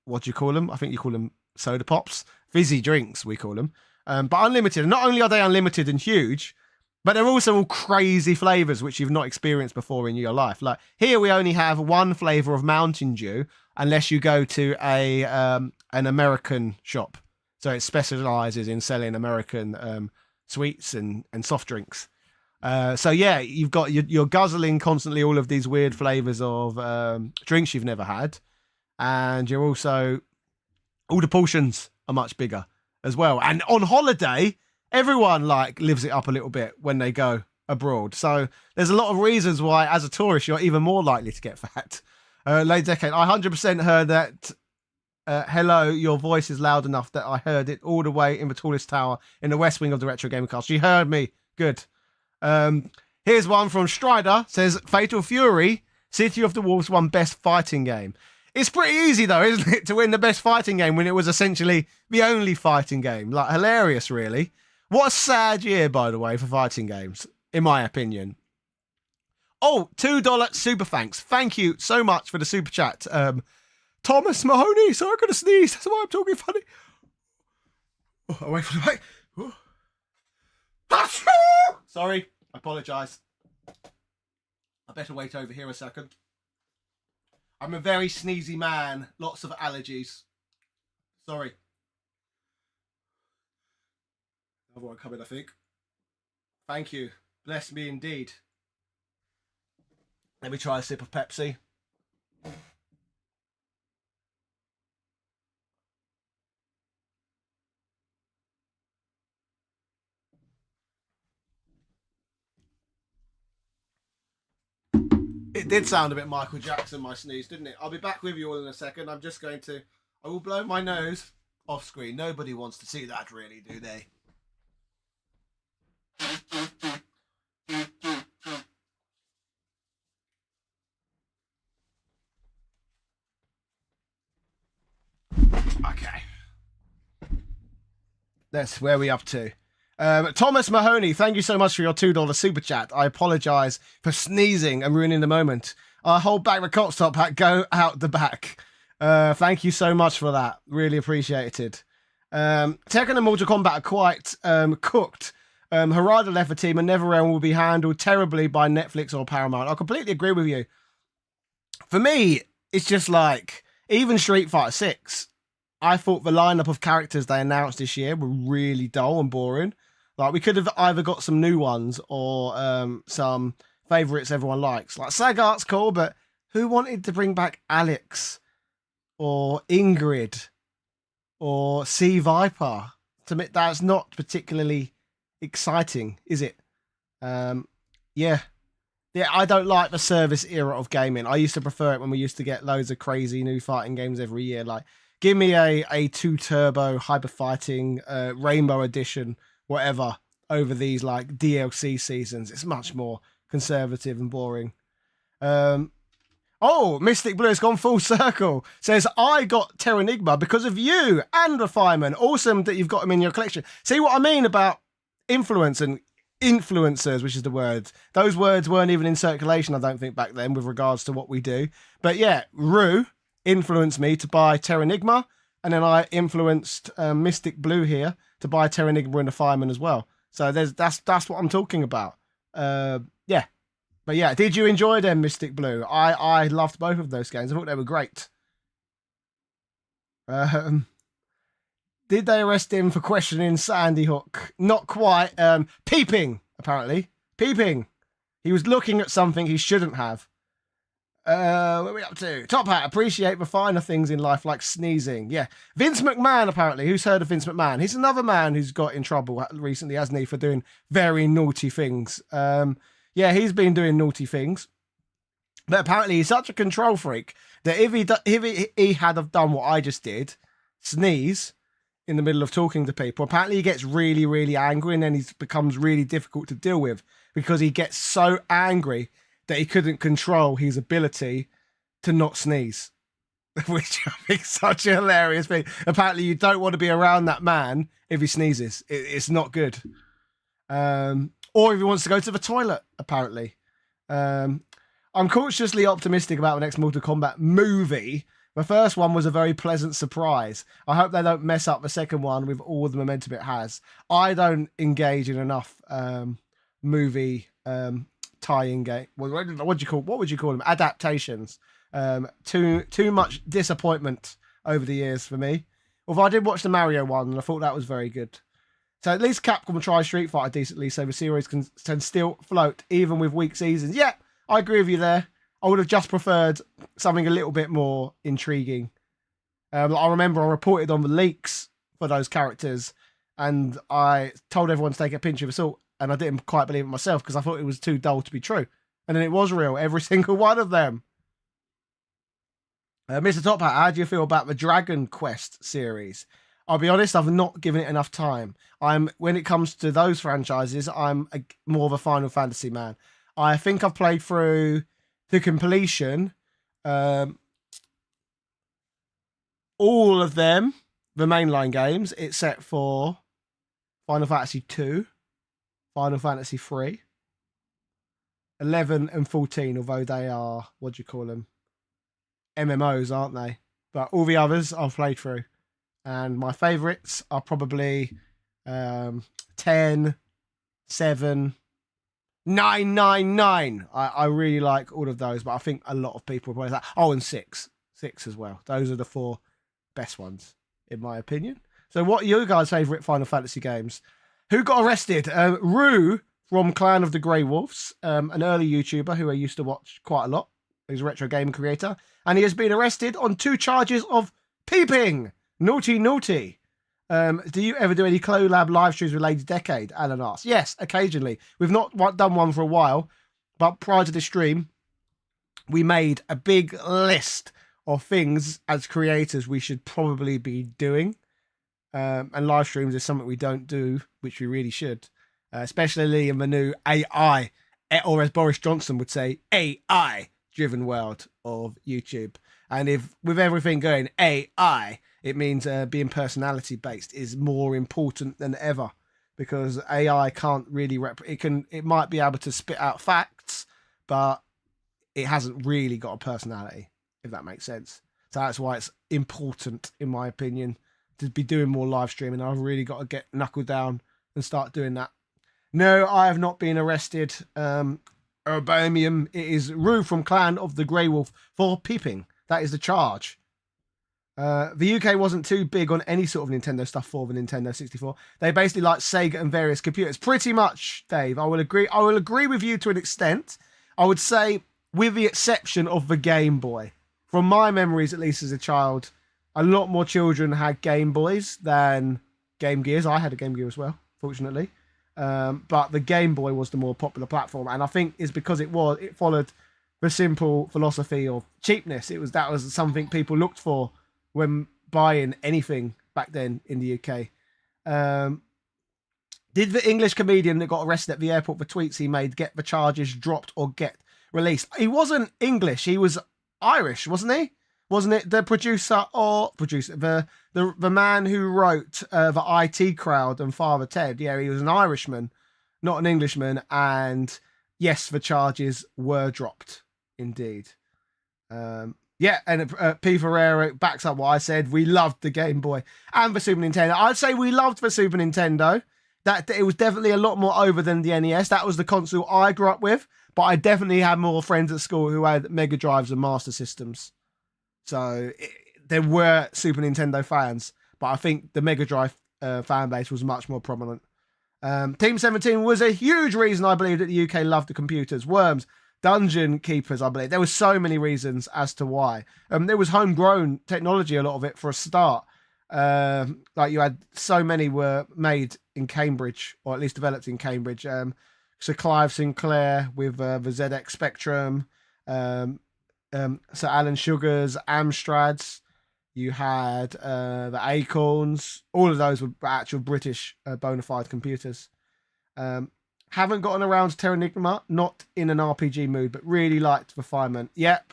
what do you call them? I think you call them soda pops, fizzy drinks we call them. But unlimited. And not only are they unlimited and huge, but they're also all crazy flavors which you've not experienced before in your life. Like here, we only have one flavor of Mountain Dew, unless you go to an American shop. So it specializes in selling American sweets and soft drinks. So yeah, you're guzzling constantly all of these weird flavors of drinks you've never had, and you're also all the portions are much bigger as well. And on holiday, everyone like lives it up a little bit when they go abroad. So there's a lot of reasons why, as a tourist, you're even more likely to get fat. Late decade, I 100% heard that. Hello, your voice is loud enough that I heard it all the way in the tallest tower in the west wing of the Retro Gaming Cast. You heard me. Good. Here's one from Strider. Says, Fatal Fury, City of the Wolves won best fighting game. It's pretty easy, though, isn't it, to win the best fighting game when it was essentially the only fighting game? Like, hilarious, really. What a sad year, by the way, for fighting games, in my opinion. Oh, $2 super thanks. Thank you so much for the super chat. Thomas Mahoney, sorry, I'm going to sneeze. That's why I'm talking funny. Oh, I'll wait for the mic. Oh. Sorry, I apologise. I better wait over here a second. I'm a very sneezy man. Lots of allergies. Sorry. Another one coming, I think. Thank you. Bless me indeed. Let me try a sip of Pepsi. It did sound a bit Michael Jackson, my sneeze, didn't it? I'll be back with you all in a second. I will blow my nose off screen. Nobody wants to see that, really, do they? Okay. That's where we up to. Thomas Mahoney, thank you so much for your $2 super chat. I apologise for sneezing and ruining the moment. I hold back the cop stop hat, go out the back. Thank you so much for that. Really appreciated. Tekken and Mortal Kombat are quite cooked. Harada left the team and NetherRealm will be handled terribly by Netflix or Paramount. I completely agree with you. For me, it's just like, even Street Fighter 6, I thought the lineup of characters they announced this year were really dull and boring. Like, we could have either got some new ones or some favourites everyone likes. Like, Sagat's cool, but who wanted to bring back Alex or Ingrid or Sea Viper? To me, that's not particularly exciting, is it? Yeah, I don't like the service era of gaming. I used to prefer it when we used to get loads of crazy new fighting games every year. Like, give me a 2 turbo hyper fighting rainbow edition, whatever, over these like DLC seasons. It's much more conservative and boring. Oh, Mystic Blue has gone full circle. Says, I got Terranigma because of you and the Fireman. Awesome that you've got him in your collection. See what I mean about influence and influencers, which is the word. Those words weren't even in circulation, I don't think, back then with regards to what we do. But yeah, Roo influenced me to buy Terranigma, and then I influenced Mystic Blue here to buy Terranigma and the Fireman as well. So that's what I'm talking about. Yeah. But yeah, did you enjoy them, Mystic Blue? I loved both of those games. I thought they were great. Did they arrest him for questioning Sandy Hook? Not quite. Peeping, apparently. Peeping. He was looking at something he shouldn't have. What are we up to? Top Hat, appreciate the finer things in life like sneezing. Yeah. Vince McMahon, apparently. Who's heard of Vince McMahon? He's another man who's got in trouble recently, hasn't he, for doing very naughty things. Yeah, he's been doing naughty things. But apparently he's such a control freak that if he had have done what I just did, sneeze in the middle of talking to people, apparently he gets really, really angry, and then he becomes really difficult to deal with because he gets so angry that he couldn't control his ability to not sneeze, which I think is such a hilarious thing. Apparently you don't want to be around that man if he sneezes. It's not good. Or if he wants to go to the toilet, apparently. I'm cautiously optimistic about the next Mortal Kombat movie. The first one was a very pleasant surprise. I hope they don't mess up the second one with all the momentum it has. I don't engage in enough movie tie-in game. What would you call them? Adaptations. Too much disappointment over the years for me. Although I did watch the Mario one and I thought that was very good. So at least Capcom try Street Fighter decently, so the series can still float even with weak seasons. Yeah, I agree with you there. I would have just preferred something a little bit more intriguing. I remember I reported on the leaks for those characters, and I told everyone to take a pinch of salt, and I didn't quite believe it myself because I thought it was too dull to be true. And then it was real, every single one of them. Mr. Top Hat, how do you feel about the Dragon Quest series? I'll be honest, I've not given it enough time. When it comes to those franchises, I'm more of a Final Fantasy man. I think I've played through to completion all of them, the mainline games, except for Final Fantasy 2, Final Fantasy 3, 11 and 14, although they are, what do you call them? MMOs, aren't they? But all the others I've played through. And my favourites are probably 10, 7, 999. I really like all of those, but I think a lot of people probably that. Oh, and 6 as well. Those are the 4 best ones, in my opinion. So what are your guys' favourite Final Fantasy games? Who got arrested? Roo from Clan of the Grey Wolves, an early YouTuber who I used to watch quite a lot. He's a retro game creator. And he has been arrested on 2 charges of peeping. Naughty. Do you ever do any collab live streams related decade? Alan asks. Yes, occasionally. We've not done one for a while, but prior to the stream, we made a big list of things as creators we should probably be doing. And live streams is something we don't do, which we really should. Especially in the new AI, or as Boris Johnson would say, AI-driven world of YouTube. And if with everything going AI, it means being personality-based is more important than ever because AI can't really it might be able to spit out facts, but it hasn't really got a personality, if that makes sense. So that's why it's important, in my opinion, to be doing more live streaming. I've really got to get knuckled down and start doing that. No, I have not been arrested. Urbanium, it is Roo from Clan of the Grey Wolf for peeping. That is the charge. The UK wasn't too big on any sort of Nintendo stuff for the Nintendo 64. They basically like Sega and various computers. Pretty much, Dave. I will agree. I will agree with you to an extent. I would say, with the exception of the Game Boy. From my memories, at least as a child, a lot more children had Game Boys than Game Gears. I had a Game Gear as well, fortunately. But the Game Boy was the more popular platform, and I think it's because it followed the simple philosophy of cheapness. That was something people looked for when buying anything back then in the UK. Did the English comedian that got arrested at the airport for tweets he made get the charges dropped or get released? He wasn't English. He was Irish, wasn't he? Wasn't it the the man who wrote the IT Crowd and Father Ted? Yeah, he was an Irishman, not an Englishman. And yes, the charges were dropped, indeed. Yeah, and P. Ferreira backs up what I said. We loved the Game Boy and the Super Nintendo. I'd say we loved the Super Nintendo. That it was definitely a lot more over than the NES. That was the console I grew up with, but I definitely had more friends at school who had Mega Drives and Master Systems. So there were Super Nintendo fans, but I think the Mega Drive fan base was much more prominent. Team 17 was a huge reason I believe that the UK loved the computers. Worms, Dungeon Keepers, I believe. There were so many reasons as to why. There was homegrown technology, a lot of it, for a start. Like you had so many were made in Cambridge, or at least developed in Cambridge. Sir Clive Sinclair with the ZX Spectrum, Sir Alan Sugar's Amstrads. You had the Acorns. All of those were actual British bona fide computers. Haven't gotten around to Terranigma, not in an RPG mood, but really liked Refinement. Yep,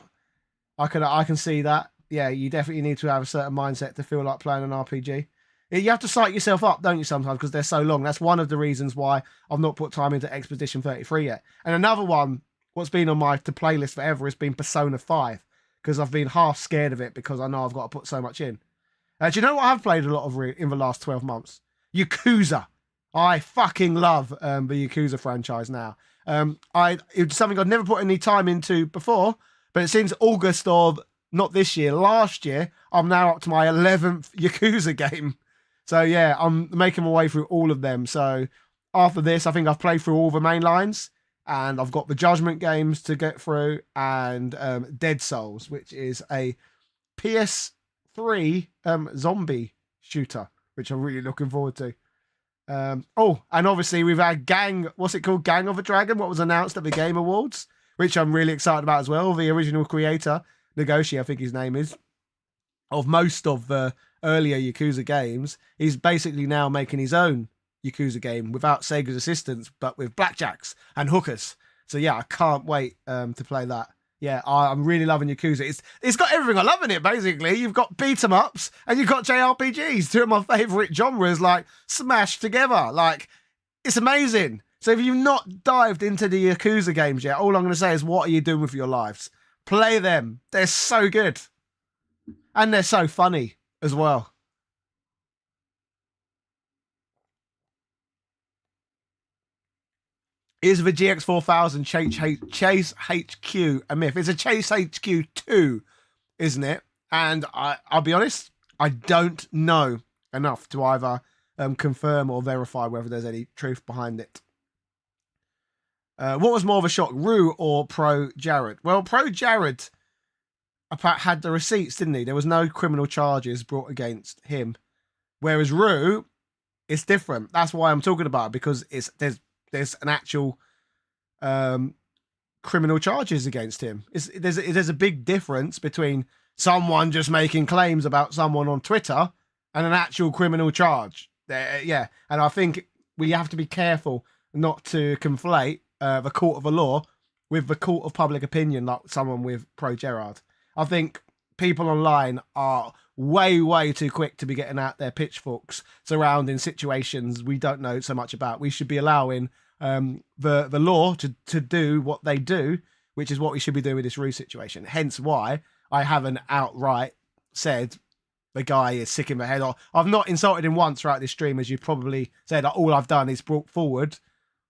I can see that. Yeah, you definitely need to have a certain mindset to feel like playing an RPG. You have to psych yourself up, don't you, sometimes, because they're so long. That's one of the reasons why I've not put time into Expedition 33 yet. And another one, what's been on my playlist forever, has been Persona 5, because I've been half scared of it because I know I've got to put so much in. Do you know what I've played a lot of in the last 12 months? Yakuza. I fucking love the Yakuza franchise now. It's something I'd never put any time into before, but since August of, not this year, last year, I'm now up to my 11th Yakuza game. So yeah, I'm making my way through all of them. So after this, I think I've played through all the main lines, and I've got the Judgment games to get through, and Dead Souls, which is a PS3 zombie shooter, which I'm really looking forward to. Oh, and obviously we've had what's it called? Gang of a Dragon, what was announced at the Game Awards, which I'm really excited about as well. The original creator, Nagoshi, I think his name is, of most of the earlier Yakuza games, he's basically now making his own Yakuza game without Sega's assistance, but with blackjacks and hookers. So yeah, I can't wait to play that. Yeah, I'm really loving Yakuza. It's got everything I love in it, basically. You've got beat-em-ups and you've got JRPGs, two of my favourite genres, like, smashed together. Like, it's amazing. So if you've not dived into the Yakuza games yet, all I'm going to say is, what are you doing with your lives? Play them. They're so good. And they're so funny as well. Is the GX4000 Chase HQ a myth? It's a Chase HQ 2, isn't it? And I'll be honest, I don't know enough to either confirm or verify whether there's any truth behind it. What was more of a shock, Roo or Pro Jared? Well, Pro Jared had the receipts, didn't he? There was no criminal charges brought against him. Whereas Roo, it's different. That's why I'm talking about it, because there's an actual criminal charges against him. There's a big difference between someone just making claims about someone on Twitter and an actual criminal charge. Yeah, and I think we have to be careful not to conflate the court of law with the court of public opinion, like someone with Pro Gerard. I think people online are way too quick to be getting out their pitchforks surrounding situations we don't know so much about. We should be allowing the law to do what they do, which is what we should be doing with this Roo situation. Hence why I haven't outright said the guy is sick in the head. Or I've not insulted him once throughout this stream, as you probably said. All I've done is brought forward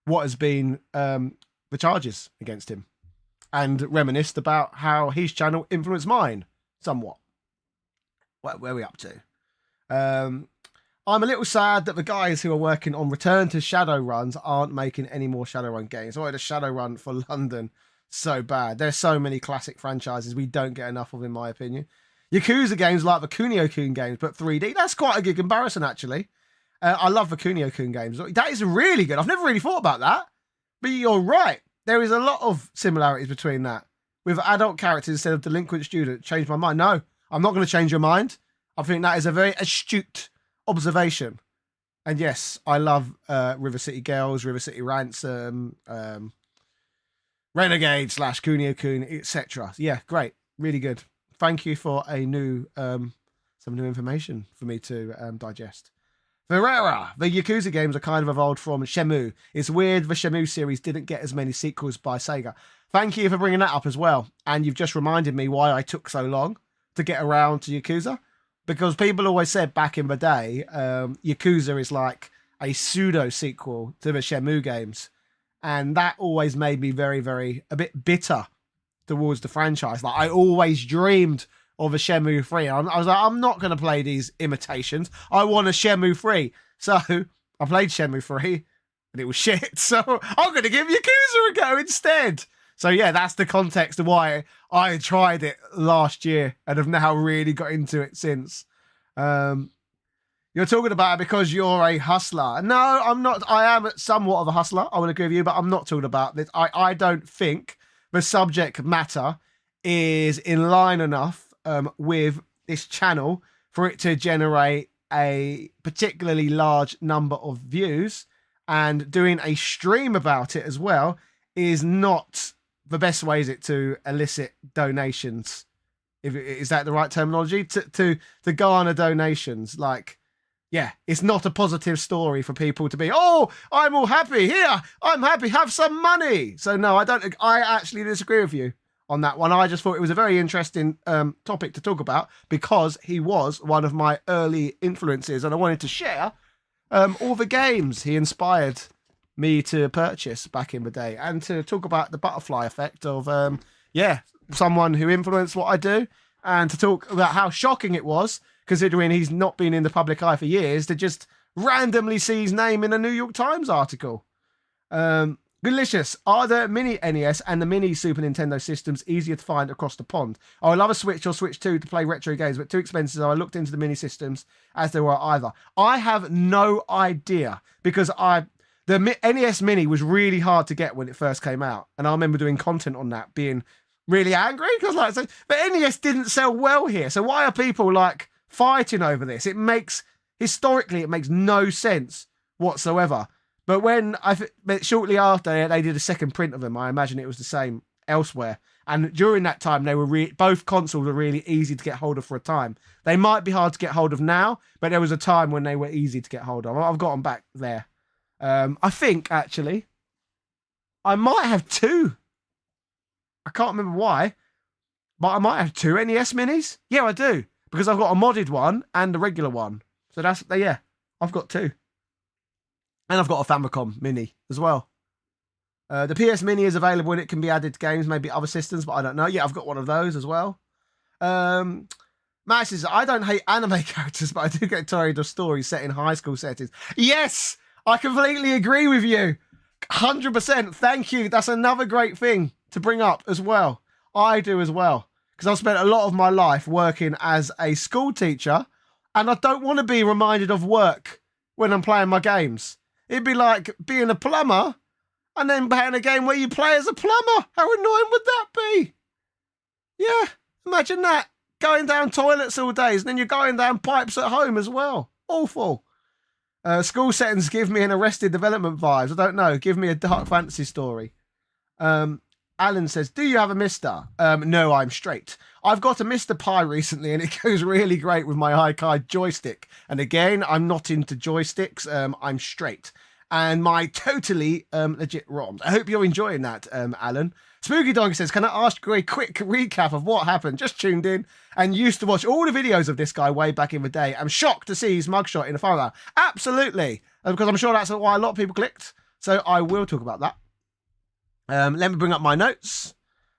what has been the charges against him and reminisced about how his channel influenced mine somewhat. Where are we up to? I'm a little sad that the guys who are working on Return to Shadowruns aren't making any more Shadowrun games. I wanted a Shadowrun for London so bad. There's so many classic franchises we don't get enough of, in my opinion. Yakuza games like the Kunio-kun games, but 3D. That's quite a good comparison, actually. I love the Kunio-kun games. That is really good. I've never really thought about that. But you're right. There is a lot of similarities between that. With adult characters instead of delinquent students. Changed my mind. No, I'm not going to change your mind. I think that is a very astute observation. And yes, I love River City Girls, River City Ransom, Renegade / Kunio-kun, etc. Yeah, great. Really good. Thank you for a new, some new information for me to digest. Ferreira, the Yakuza games are kind of evolved from Shenmue. It's weird the Shenmue series didn't get as many sequels by Sega. Thank you for bringing that up as well. And you've just reminded me why I took so long to get around to Yakuza. Because people always said back in the day, Yakuza is like a pseudo-sequel to the Shenmue games. And that always made me a bit bitter towards the franchise. Like, I always dreamed of a Shenmue 3. I was like, I'm not going to play these imitations. I want a Shenmue 3. So I played Shenmue 3 and it was shit. So I'm going to give Yakuza a go instead. So yeah, that's the context of why I tried it last year and have now really got into it since. You're talking about it because you're a hustler. No, I'm not. I am somewhat of a hustler. I will agree with you, but I'm not talking about this. I don't think the subject matter is in line enough with this channel for it to generate a particularly large number of views, and doing a stream about it as well is not the best way, is it, to elicit donations? Is that the right terminology? To garner donations. Like, yeah, it's not a positive story for people to be, oh, I'm all happy here. I'm happy. Have some money. So no, I actually disagree with you on that one. I just thought it was a very interesting topic to talk about because he was one of my early influences and I wanted to share all the games he inspired me to purchase back in the day and to talk about the butterfly effect of, someone who influenced what I do, and to talk about how shocking it was, considering he's not been in the public eye for years, to just randomly see his name in a New York Times article. Delicious. Are the mini NES and the mini Super Nintendo systems easier to find across the pond? Oh, I love a Switch or Switch 2 to play retro games, but too expensive, so I looked into the mini systems as they were either. I have no idea, because the NES Mini was really hard to get when it first came out. And I remember doing content on that, being really angry, because the NES didn't sell well here. So why are people like fighting over this? Historically, it makes no sense whatsoever. But when shortly after they did a second print of them, I imagine it was the same elsewhere. And during that time, they were both consoles were really easy to get hold of for a time. They might be hard to get hold of now, but there was a time when they were easy to get hold of. I've got them back there. I think, actually, I might have two. I can't remember why, but I might have two NES Minis. Yeah, I do, because I've got a modded one and a regular one. So I've got two. And I've got a Famicom Mini as well. The PS Mini is available and it can be added to games, maybe other systems, but I don't know. Yeah, I've got one of those as well. Max says, I don't hate anime characters, but I do get tired of stories set in high school settings. Yes! I completely agree with you. 100%. Thank you. That's another great thing to bring up as well. I do as well. Because I've spent a lot of my life working as a school teacher, and I don't want to be reminded of work when I'm playing my games. It'd be like being a plumber and then playing a game where you play as a plumber. How annoying would that be? Yeah, imagine that. Going down toilets all days and then you're going down pipes at home as well. Awful. School settings give me an Arrested Development vibes. I don't know. Give me a dark fantasy story. Alan says, do you have a Mister? No, I'm straight. I've got a Mr. Pi recently, and it goes really great with my Haikai joystick. And again, I'm not into joysticks. I'm straight. And my totally legit ROMs. I hope you're enjoying that, Alan. Spooky Donkey says, can I ask you a quick recap of what happened? Just tuned in and used to watch all the videos of this guy way back in the day. I'm shocked to see his mugshot in a photo. Absolutely. Because I'm sure that's why a lot of people clicked. So I will talk about that. Let me bring up my notes.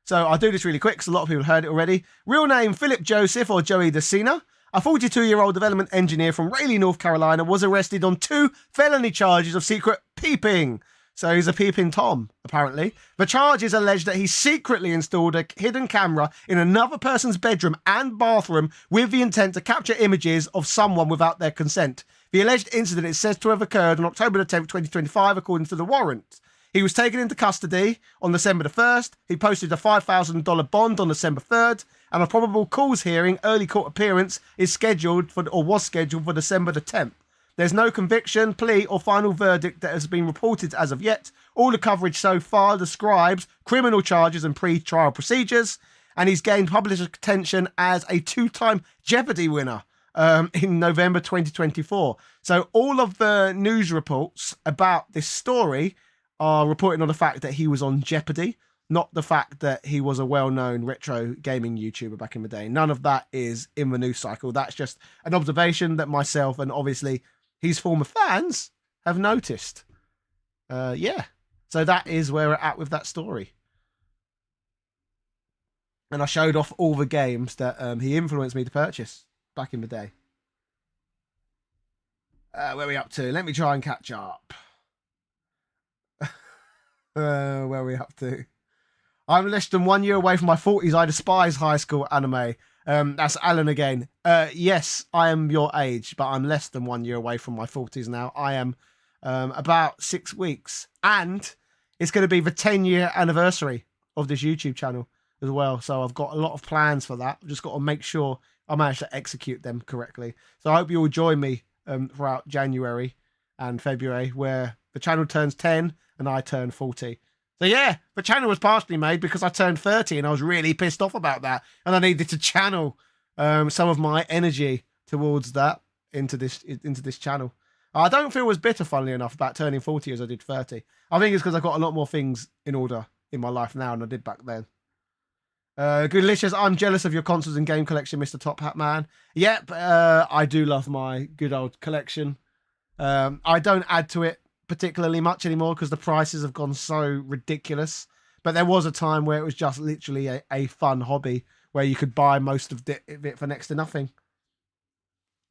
So I'll do this really quick because a lot of people heard it already. Real name, Philip Joseph or Joey DeCina. A 42-year-old development engineer from Raleigh, North Carolina, was arrested on 2 felony charges of secret peeping. So he's a peeping Tom, apparently. The charges allege that he secretly installed a hidden camera in another person's bedroom and bathroom with the intent to capture images of someone without their consent. The alleged incident is said to have occurred on October the 10th, 2025, according to the warrant. He was taken into custody on December the 1st. He posted a $5,000 bond on December 3rd, and a probable cause hearing, early court appearance, is scheduled for, or was scheduled for December the 10th. There's no conviction, plea, or final verdict that has been reported as of yet. All the coverage so far describes criminal charges and pre-trial procedures, and he's gained public attention as a 2-time Jeopardy winner in November 2024. So all of the news reports about this story are reporting on the fact that he was on Jeopardy, not the fact that he was a well-known retro gaming YouTuber back in the day. None of that is in the news cycle. That's just an observation that myself and obviously his former fans have noticed. Yeah. So that is where we're at with that story. And I showed off all the games that he influenced me to purchase back in the day. Where are we up to? Let me try and catch up. Where are we up to? I'm less than 1 year away from my 40s. I despise high school anime. That's Alan again. Yes, I am your age, but I'm less than 1 year away from my 40s now. I am about 6 weeks. And it's going to be the 10-year anniversary of this YouTube channel as well. So I've got a lot of plans for that. I've just got to make sure I manage to execute them correctly. So I hope you'll join me throughout January and February, where the channel turns 10 and I turn 40. So yeah, the channel was partially made because I turned 30 and I was really pissed off about that. And I needed to channel some of my energy towards that into this channel. I don't feel as bitter, funnily enough, about turning 40 as I did 30. I think it's because I've got a lot more things in order in my life now than I did back then. Goodlicious, I'm jealous of your consoles and game collection, Mr. Top Hat Man. Yep, I do love my good old collection. I don't add to it particularly much anymore because the prices have gone so ridiculous. But there was a time where it was just literally a fun hobby where you could buy most of it for next to nothing.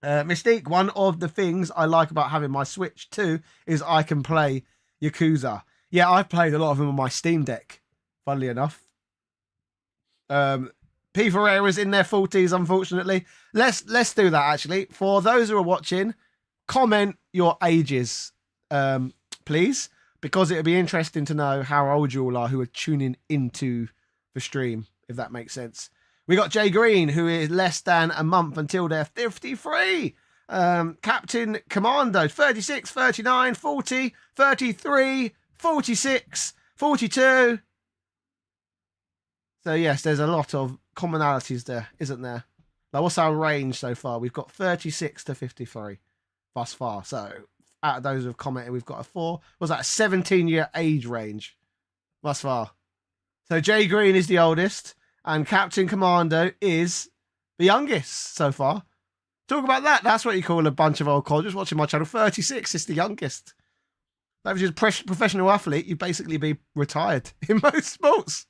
Mystique, one of the things I like about having my Switch too is I can play Yakuza. Yeah, I've played a lot of them on my Steam Deck, funnily enough. P. Ferreira's in their 40s, unfortunately. Let's do that, actually. For those who are watching, comment your ages, please, because it would be interesting to know how old you all are who are tuning into the stream, if that makes sense. We got Jay Green, who is less than a month until they're 53. Captain Commando, 36, 39, 40, 33, 46, 42. So yes, there's a lot of commonalities there, isn't there? Like, what's our range so far? We've got 36 to 53 thus far. So out of those who've commented, we've got a 17-year age range thus far. So Jay Green is the oldest, and Captain Commando is the youngest so far. Talk about that. That's what you call a bunch of old colleges watching my channel. 36 is the youngest. If you're a professional athlete, you'd basically be retired in most sports.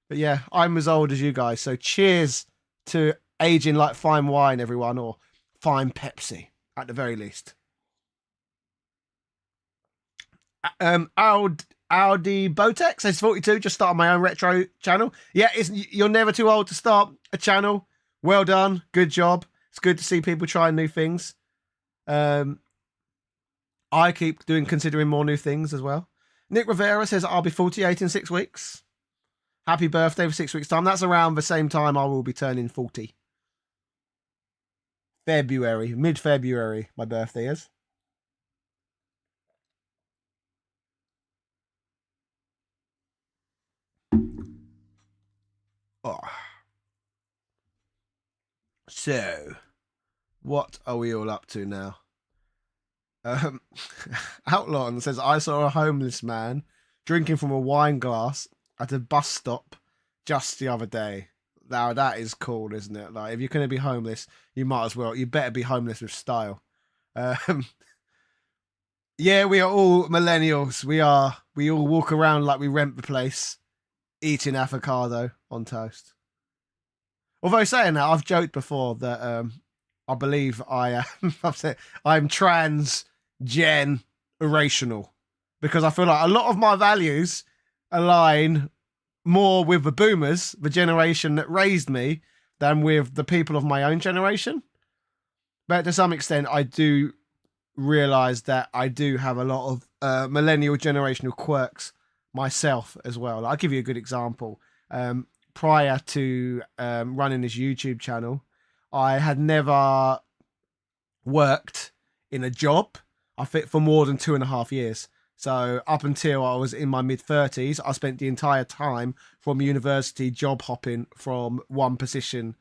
But yeah, I'm as old as you guys. So cheers to aging like fine wine, everyone, or fine Pepsi at the very least. Audi Botex says 42, just started my own retro channel. Yeah, you're never too old to start a channel. Well done. Good job. It's good to see people trying new things. I keep considering more new things as well. Nick Rivera says I'll be 48 in 6 weeks. Happy birthday for 6 weeks' time. That's around the same time I will be turning 40. February, mid-February, my birthday is. So, what are we all up to now? Um, Outlawon says, I saw a homeless man drinking from a wine glass at a bus stop just the other day. Now, that is cool, isn't it? Like, if you're going to be homeless, you might as well. You better be homeless with style. Yeah, we are all millennials. We are. We all walk around like we rent the place, eating avocado on toast. Although saying that, I've joked before that I believe I am. I've said I'm trans gen irrational because I feel like a lot of my values align more with the boomers, the generation that raised me, than with the people of my own generation. But to some extent, I do realize that I do have a lot of millennial generational quirks myself as well. I'll give you a good example. Prior to running this YouTube channel, I had never worked in a job, I think, for more than 2.5 years. So up until I was in my mid-30s, I spent the entire time from university job hopping from one position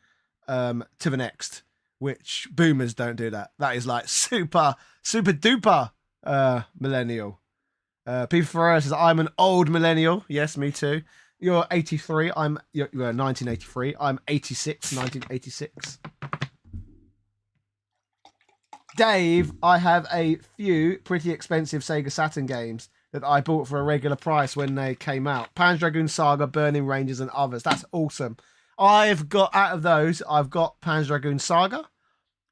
to the next, which boomers don't do that. That is like super duper millennial. People Ferreira says, I'm an old millennial. Yes, me too. You're 83. You're 1983. I'm 86, 1986. Dave, I have a few pretty expensive Sega Saturn games that I bought for a regular price when they came out. Panzer Dragoon Saga, Burning Rangers, and others. That's awesome. I've got, out of those, I've got Panzer Dragoon Saga,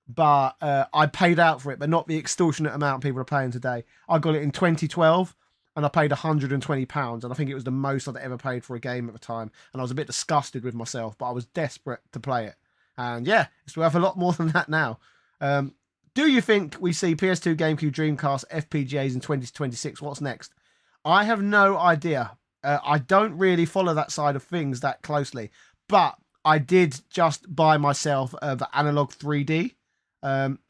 but I paid out for it, but not the extortionate amount people are paying today. I got it in 2012, and I paid £120, and I think it was the most I'd ever paid for a game at the time. And I was a bit disgusted with myself, but I was desperate to play it. And yeah, it's worth a lot more than that now. Do you think we see PS2, GameCube, Dreamcast, FPGAs in 2026? What's next? I have no idea. I don't really follow that side of things that closely, but I did just buy myself the Analog 3D,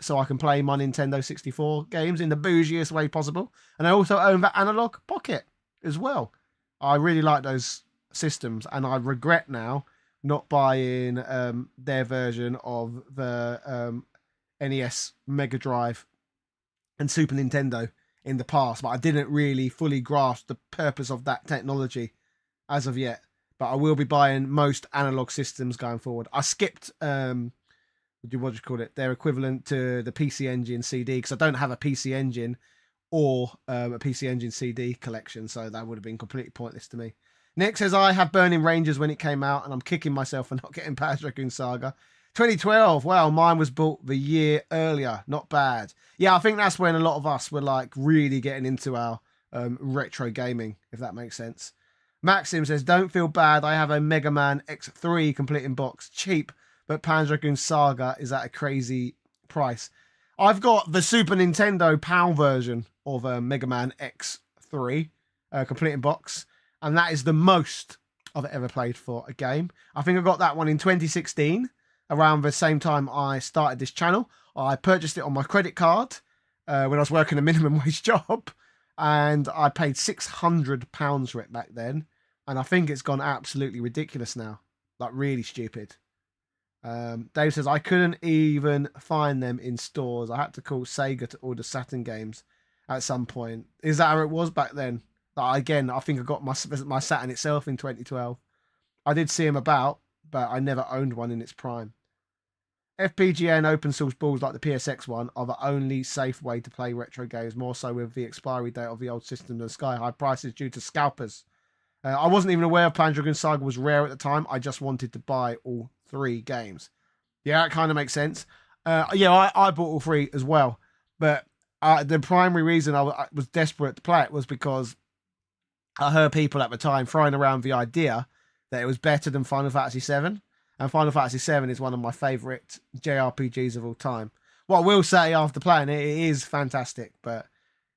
so I can play my Nintendo 64 games in the bougiest way possible. And I also own the Analog Pocket as well. I really like those systems, and I regret now not buying their version of the NES, Mega Drive, and Super Nintendo in the past, but I didn't really fully grasp the purpose of that technology as of yet. But I will be buying most analog systems going forward. I skipped what do you call it? Their equivalent to the PC Engine CD, because I don't have a PC Engine or a PC Engine CD collection, so that would have been completely pointless to me. Nick says, I have Burning Rangers when it came out, and I'm kicking myself for not getting Panzer Dragoon Saga. 2012, wow, mine was bought the year earlier. Not bad. Yeah, I think that's when a lot of us were like really getting into our retro gaming, if that makes sense. Maxim says, don't feel bad. I have a Mega Man X3 complete in box. Cheap, but Panzer Dragoon Saga is at a crazy price. I've got the Super Nintendo PAL version of Mega Man X3 complete in box, and that is the most I've ever played for a game. I think I got that one in 2016. Around the same time I started this channel. I purchased it on my credit card when I was working a minimum wage job, and I paid £600 for it back then, and I think it's gone absolutely ridiculous now, like really stupid. Dave says, I couldn't even find them in stores. I had to call Sega to order Saturn games at some point. Is that how it was back then? Like, again, I think I got my Saturn itself in 2012. I did see them about, but I never owned one in its prime. FPGA and open source balls like the PSX one are the only safe way to play retro games, more so with the expiry date of the old system and sky high prices due to scalpers. I wasn't even aware Panzer Dragoon Saga was rare at the time. I just wanted to buy all 3 games. Yeah, that kind of makes sense. Yeah, I bought all 3 as well. But the primary reason I was desperate to play it was because I heard people at the time throwing around the idea that it was better than Final Fantasy VII. And Final Fantasy VII is one of my favourite JRPGs of all time. What I will say after playing it, it is fantastic, but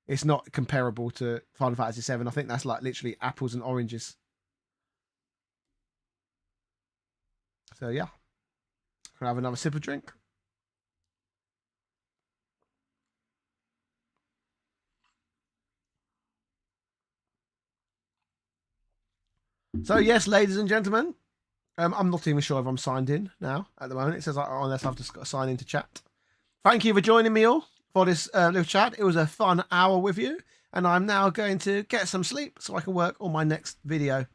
it's not comparable to Final Fantasy VII. I think that's like literally apples and oranges. So yeah, can I have another sip of drink? So yes, ladies and gentlemen, I'm not even sure if I'm signed in now at the moment. It says unless I've just got to sign into chat. Thank you for joining me all for this little chat. It was a fun hour with you, and I'm now going to get some sleep so I can work on my next video.